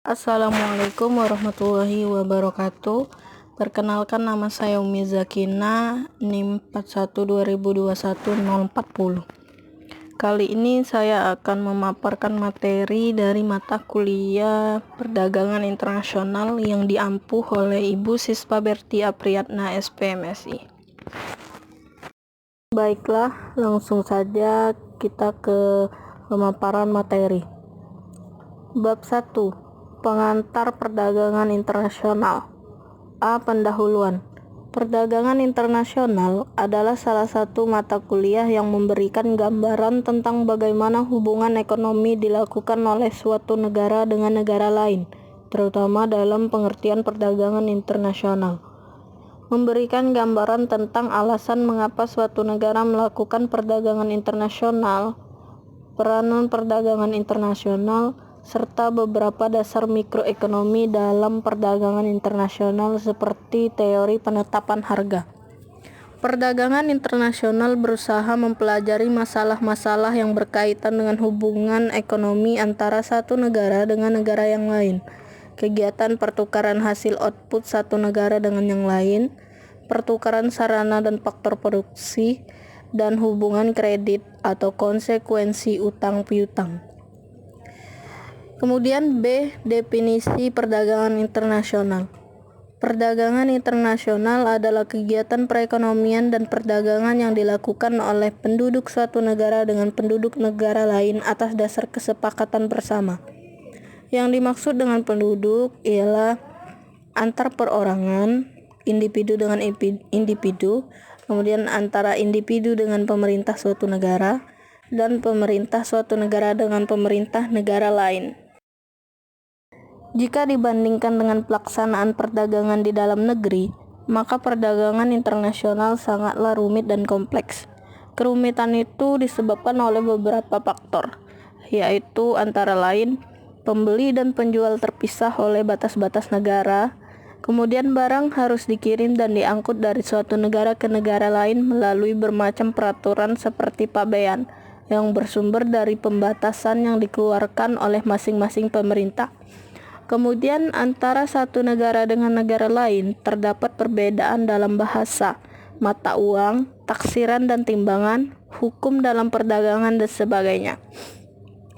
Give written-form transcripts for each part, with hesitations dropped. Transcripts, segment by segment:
Assalamualaikum warahmatullahi wabarakatuh. Perkenalkan, nama saya Umi Zakina, NIM 412021-040. Kali ini saya akan memaparkan materi dari mata kuliah Perdagangan Internasional yang diampuh oleh Ibu Sispa Berti Apriyatna SPMSI. Baiklah, langsung saja kita ke pemaparan materi. Bab 1. Pengantar perdagangan internasional. A. Pendahuluan. Perdagangan internasional adalah salah satu mata kuliah yang memberikan gambaran tentang bagaimana hubungan ekonomi dilakukan oleh suatu negara dengan negara lain, terutama dalam pengertian perdagangan internasional. Memberikan gambaran tentang alasan mengapa suatu negara melakukan perdagangan internasional, peranan perdagangan internasional, serta beberapa dasar mikroekonomi dalam perdagangan internasional seperti teori penetapan harga. Perdagangan internasional berusaha mempelajari masalah-masalah yang berkaitan dengan hubungan ekonomi antara satu negara dengan negara yang lain, kegiatan pertukaran hasil output satu negara dengan yang lain, pertukaran sarana dan faktor produksi, dan hubungan kredit atau konsekuensi utang piutang. Kemudian B. Definisi perdagangan internasional. Perdagangan internasional adalah kegiatan perekonomian dan perdagangan yang dilakukan oleh penduduk suatu negara dengan penduduk negara lain atas dasar kesepakatan bersama. Yang dimaksud dengan penduduk ialah antar perorangan, individu dengan individu, kemudian antara individu dengan pemerintah suatu negara, dan pemerintah suatu negara dengan pemerintah negara lain. Jika dibandingkan dengan pelaksanaan perdagangan di dalam negeri, maka perdagangan internasional sangatlah rumit dan kompleks. Kerumitan itu disebabkan oleh beberapa faktor, yaitu antara lain pembeli dan penjual terpisah oleh batas-batas negara. Kemudian barang harus dikirim dan diangkut dari suatu negara ke negara lain melalui bermacam peraturan seperti pabean yang bersumber dari pembatasan yang dikeluarkan oleh masing-masing pemerintah. Kemudian antara satu negara dengan negara lain terdapat perbedaan dalam bahasa, mata uang, taksiran dan timbangan, hukum dalam perdagangan dan sebagainya.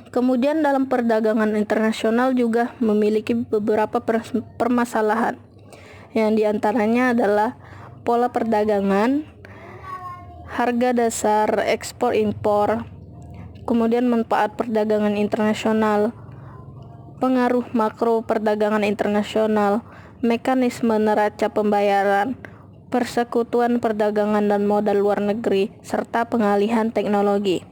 Kemudian dalam perdagangan internasional juga memiliki beberapa permasalahan, yang diantaranya adalah pola perdagangan, harga dasar ekspor-impor, kemudian manfaat perdagangan internasional, pengaruh makro perdagangan internasional, mekanisme neraca pembayaran, persekutuan perdagangan dan modal luar negeri, serta pengalihan teknologi.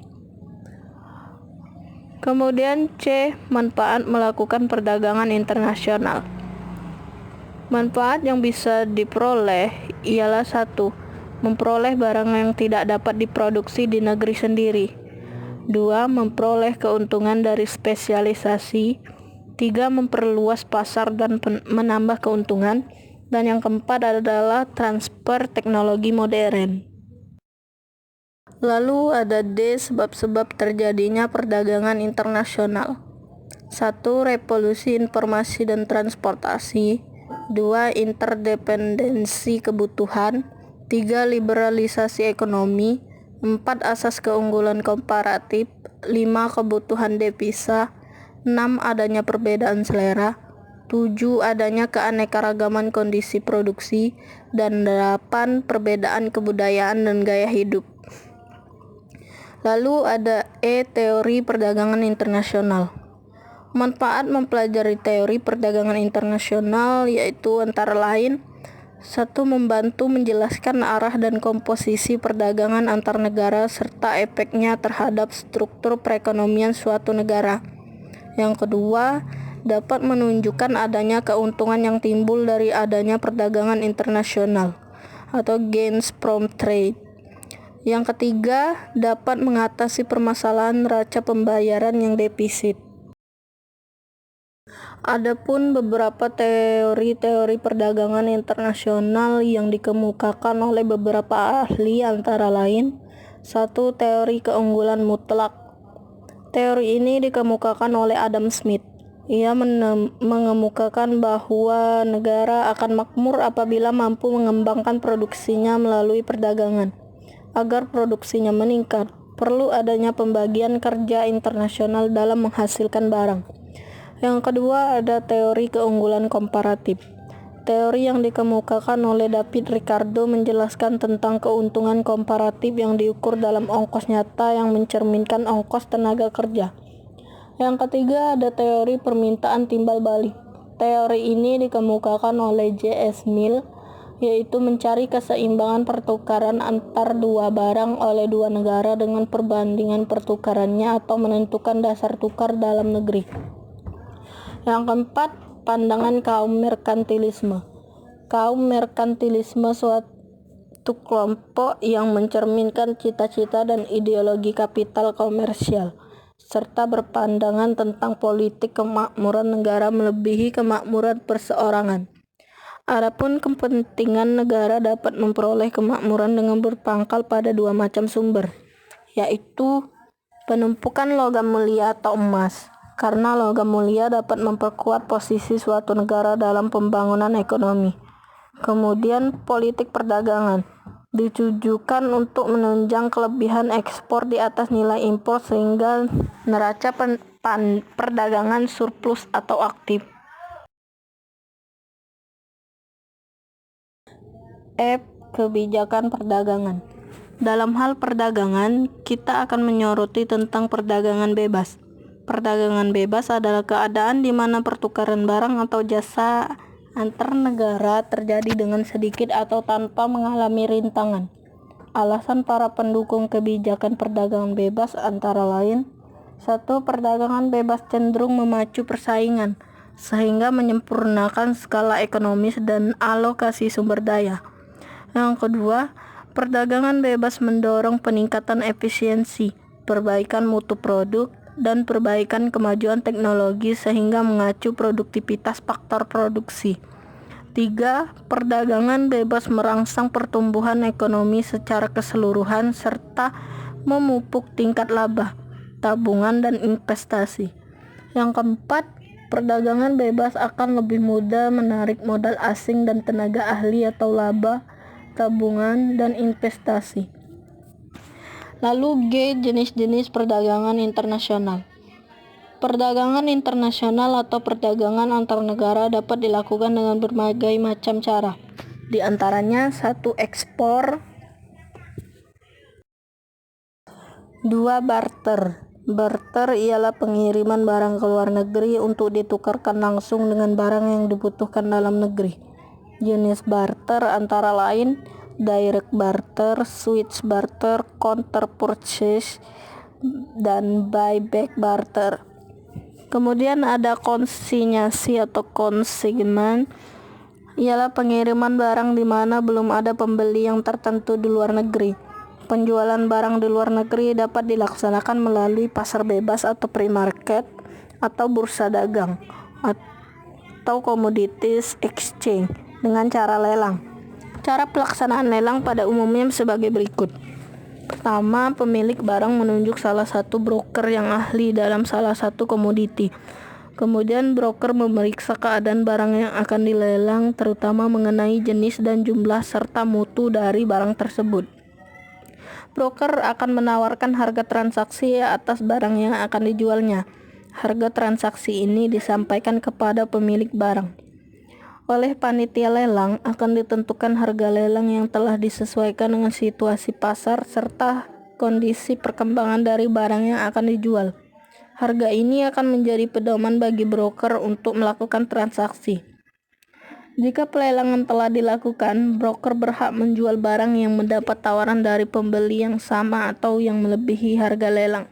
Kemudian C. Manfaat melakukan perdagangan internasional. Manfaat yang bisa diperoleh ialah 1. Memperoleh barang yang tidak dapat diproduksi di negeri sendiri. 2. Memperoleh keuntungan dari spesialisasi. 3. Memperluas pasar dan menambah keuntungan. Dan yang keempat adalah transfer teknologi modern. Lalu ada D. Sebab-sebab terjadinya perdagangan internasional. 1. Revolusi informasi dan transportasi. 2. Interdependensi kebutuhan. 3. Liberalisasi ekonomi. 4. Asas keunggulan komparatif. 5. Kebutuhan devisa. 6. Adanya perbedaan selera. 7. Adanya keanekaragaman kondisi produksi. Dan 8. Perbedaan kebudayaan dan gaya hidup. Lalu ada E. Teori perdagangan internasional. Manfaat mempelajari teori perdagangan internasional yaitu antara lain 1. Membantu menjelaskan arah dan komposisi perdagangan antar negara serta efeknya terhadap struktur perekonomian suatu negara. Yang kedua, dapat menunjukkan adanya keuntungan yang timbul dari adanya perdagangan internasional atau gains from trade. Yang ketiga, dapat mengatasi permasalahan neraca pembayaran yang defisit. Adapun beberapa teori-teori perdagangan internasional yang dikemukakan oleh beberapa ahli antara lain 1. Teori keunggulan mutlak. Teori ini dikemukakan oleh Adam Smith. Ia mengemukakan bahwa negara akan makmur apabila mampu mengembangkan produksinya melalui perdagangan. Agar produksinya meningkat, perlu adanya pembagian kerja internasional dalam menghasilkan barang. Yang kedua, ada teori keunggulan komparatif. Teori yang dikemukakan oleh David Ricardo menjelaskan tentang keuntungan komparatif yang diukur dalam ongkos nyata yang mencerminkan ongkos tenaga kerja. Yang ketiga, ada teori permintaan timbal balik. Teori ini dikemukakan oleh J.S. Mill, yaitu mencari keseimbangan pertukaran antar dua barang oleh dua negara dengan perbandingan pertukarannya atau menentukan dasar tukar dalam negeri. Yang keempat, pandangan kaum merkantilisme. Kaum merkantilisme suatu kelompok yang mencerminkan cita-cita dan ideologi kapital komersial, serta berpandangan tentang politik kemakmuran negara melebihi kemakmuran perseorangan. Adapun kepentingan negara dapat memperoleh kemakmuran dengan berpangkal pada dua macam sumber, yaitu penumpukan logam mulia atau emas, karena logam mulia dapat memperkuat posisi suatu negara dalam pembangunan ekonomi. Kemudian politik perdagangan ditujukan untuk menunjang kelebihan ekspor di atas nilai impor sehingga neraca perdagangan surplus atau aktif. Kebijakan perdagangan. Dalam hal perdagangan, kita akan menyoroti tentang perdagangan bebas. Perdagangan bebas adalah keadaan di mana pertukaran barang atau jasa antar negara terjadi dengan sedikit atau tanpa mengalami rintangan. Alasan para pendukung kebijakan perdagangan bebas antara lain: 1. Perdagangan bebas cenderung memacu persaingan, sehingga menyempurnakan skala ekonomis dan alokasi sumber daya. Yang kedua, perdagangan bebas mendorong peningkatan efisiensi, perbaikan mutu produk, dan perbaikan kemajuan teknologi sehingga mengacu produktivitas faktor produksi. 3. Perdagangan bebas merangsang pertumbuhan ekonomi secara keseluruhan serta memupuk tingkat laba, tabungan, dan investasi. Yang keempat, perdagangan bebas akan lebih mudah menarik modal asing dan tenaga ahli atau laba, tabungan, dan investasi. Lalu G. Jenis-jenis perdagangan internasional. Perdagangan internasional atau perdagangan antar negara dapat dilakukan dengan berbagai macam cara. Di antaranya 1. Ekspor. 2. Barter. Barter ialah pengiriman barang ke luar negeri untuk ditukarkan langsung dengan barang yang dibutuhkan dalam negeri. Jenis barter antara lain direct barter, switch barter, counter purchase, dan buyback barter. Kemudian ada konsinyasi atau consignment, ialah pengiriman barang di mana belum ada pembeli yang tertentu di luar negeri. Penjualan barang di luar negeri dapat dilaksanakan melalui pasar bebas atau pre-market atau bursa dagang atau commodities exchange dengan cara lelang. Cara pelaksanaan lelang pada umumnya sebagai berikut. Pertama, pemilik barang menunjuk salah satu broker yang ahli dalam salah satu komoditi. Kemudian broker memeriksa keadaan barang yang akan dilelang, terutama mengenai jenis dan jumlah serta mutu dari barang tersebut. Broker akan menawarkan harga transaksi atas barang yang akan dijualnya. Harga transaksi ini disampaikan kepada pemilik barang. Oleh panitia lelang akan ditentukan harga lelang yang telah disesuaikan dengan situasi pasar serta kondisi perkembangan dari barang yang akan dijual. Harga ini akan menjadi pedoman bagi broker untuk melakukan transaksi. Jika pelelangan telah dilakukan, broker berhak menjual barang yang mendapat tawaran dari pembeli yang sama atau yang melebihi harga lelang.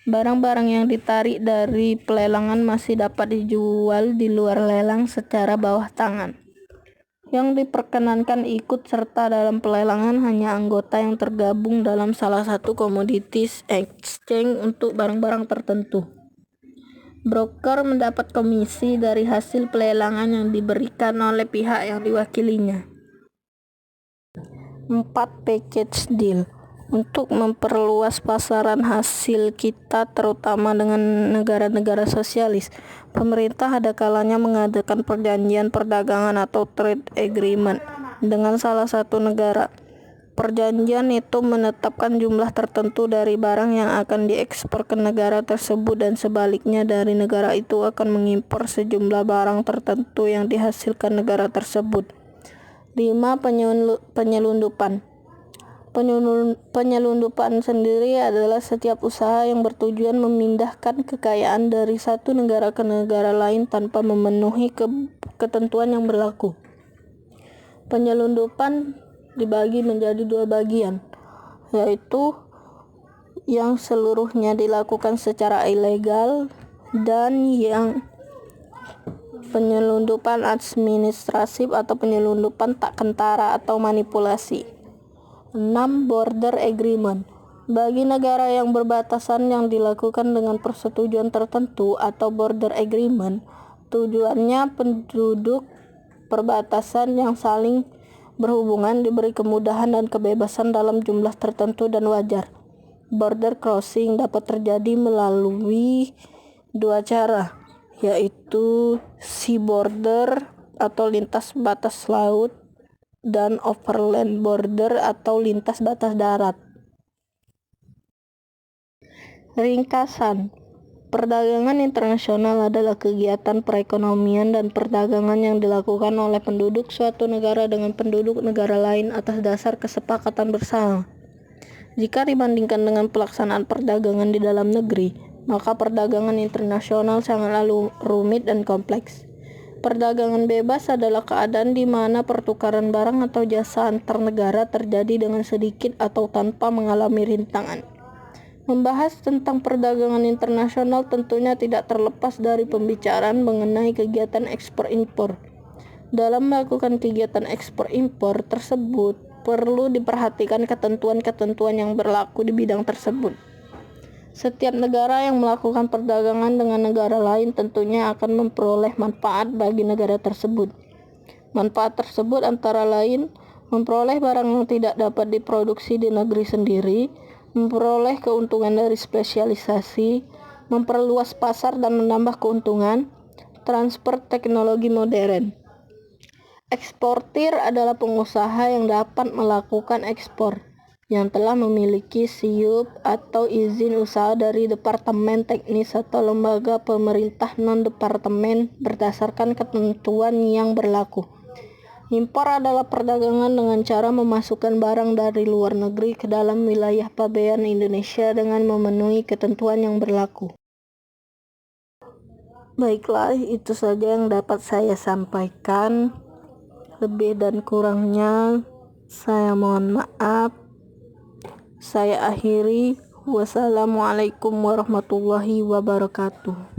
Barang-barang yang ditarik dari pelelangan masih dapat dijual di luar lelang secara bawah tangan. Yang diperkenankan ikut serta dalam pelelangan hanya anggota yang tergabung dalam salah satu commodities exchange untuk barang-barang tertentu. Broker mendapat komisi dari hasil pelelangan yang diberikan oleh pihak yang diwakilinya. 4. Package deal. Untuk memperluas pasaran hasil kita terutama dengan negara-negara sosialis, pemerintah ada kalanya mengadakan perjanjian perdagangan atau trade agreement dengan salah satu negara. Perjanjian itu menetapkan jumlah tertentu dari barang yang akan diekspor ke negara tersebut dan sebaliknya dari negara itu akan mengimpor sejumlah barang tertentu yang dihasilkan negara tersebut. 5. Penyelundupan. Penyelundupan sendiri adalah setiap usaha yang bertujuan memindahkan kekayaan dari satu negara ke negara lain tanpa memenuhi ketentuan yang berlaku. Penyelundupan dibagi menjadi 2 bagian, yaitu yang seluruhnya dilakukan secara ilegal dan yang penyelundupan administratif atau penyelundupan tak kentara atau manipulasi. 6. Border agreement. Bagi negara yang berbatasan yang dilakukan dengan persetujuan tertentu atau border agreement, tujuannya penduduk perbatasan yang saling berhubungan diberi kemudahan dan kebebasan dalam jumlah tertentu dan wajar. Border crossing dapat terjadi melalui 2 cara, yaitu sea border atau lintas batas laut dan overland border atau lintas batas darat. Ringkasan, perdagangan internasional adalah kegiatan perekonomian dan perdagangan yang dilakukan oleh penduduk suatu negara dengan penduduk negara lain atas dasar kesepakatan bersama. Jika dibandingkan dengan pelaksanaan perdagangan di dalam negeri, maka perdagangan internasional sangatlah rumit dan kompleks. Perdagangan bebas adalah keadaan di mana pertukaran barang atau jasa antar negara terjadi dengan sedikit atau tanpa mengalami rintangan. Membahas tentang perdagangan internasional tentunya tidak terlepas dari pembicaraan mengenai kegiatan ekspor-impor. Dalam melakukan kegiatan ekspor-impor tersebut, perlu diperhatikan ketentuan-ketentuan yang berlaku di bidang tersebut. Setiap negara yang melakukan perdagangan dengan negara lain tentunya akan memperoleh manfaat bagi negara tersebut. Manfaat tersebut antara lain memperoleh barang yang tidak dapat diproduksi di negeri sendiri, memperoleh keuntungan dari spesialisasi, memperluas pasar dan menambah keuntungan, transfer teknologi modern. Eksportir adalah pengusaha yang dapat melakukan ekspor, yang telah memiliki SIUP atau izin usaha dari Departemen Teknis atau lembaga pemerintah non-departemen berdasarkan ketentuan yang berlaku. Impor adalah perdagangan dengan cara memasukkan barang dari luar negeri ke dalam wilayah pabean Indonesia dengan memenuhi ketentuan yang berlaku. Baiklah, itu saja yang dapat saya sampaikan. Lebih dan kurangnya saya mohon maaf. Saya akhiri. Wassalamualaikum warahmatullahi wabarakatuh.